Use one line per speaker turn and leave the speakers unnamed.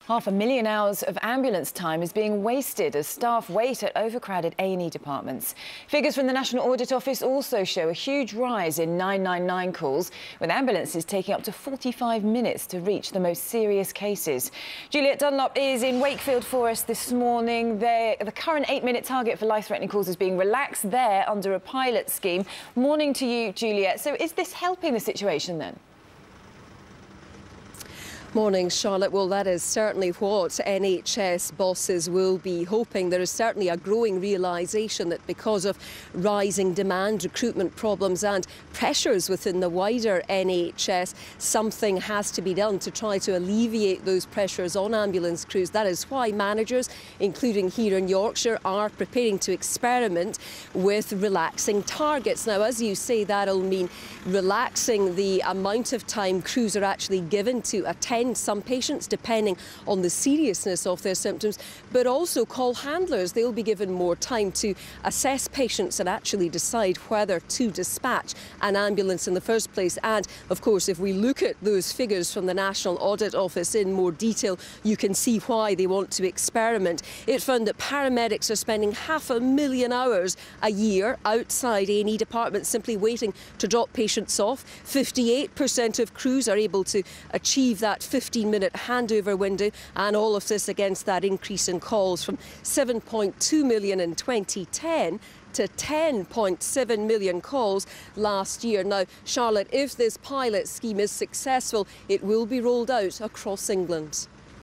500,000 hours of ambulance time is being wasted as staff wait at overcrowded A&E departments. Figures from the National Audit Office also show a huge rise in 999 calls, with ambulances taking up to 45 minutes to reach the most serious cases. Juliet Dunlop is in Wakefield for us this morning. The current 8-minute target for life-threatening calls is being relaxed there under a pilot scheme. Morning to you, Juliet. So is this helping the situation then?
Morning, Charlotte. Well, that is certainly what NHS bosses will be hoping. There is certainly a growing realisation that because of rising demand, recruitment problems and pressures within the wider NHS, something has to be done to try to alleviate those pressures on ambulance crews. That is why managers, including here in Yorkshire, are preparing to experiment with relaxing targets. Now, as you say, that'll mean relaxing the amount of time crews are actually given to attend some patients, depending on the seriousness of their symptoms, but also call handlers. They'll be given more time to assess patients and actually decide whether to dispatch an ambulance in the first place. And of course, if we look at those figures from the National Audit Office in more detail, you can see why they want to experiment. It found that paramedics are spending 500,000 hours a year outside A&E departments simply waiting to drop patients off. 58% of crews are able to achieve that 15-minute handover window, and all of this against that increase in calls from 7.2 million in 2010 to 10.7 million calls last year. Now, Charlotte, if this pilot scheme is successful, it will be rolled out across England.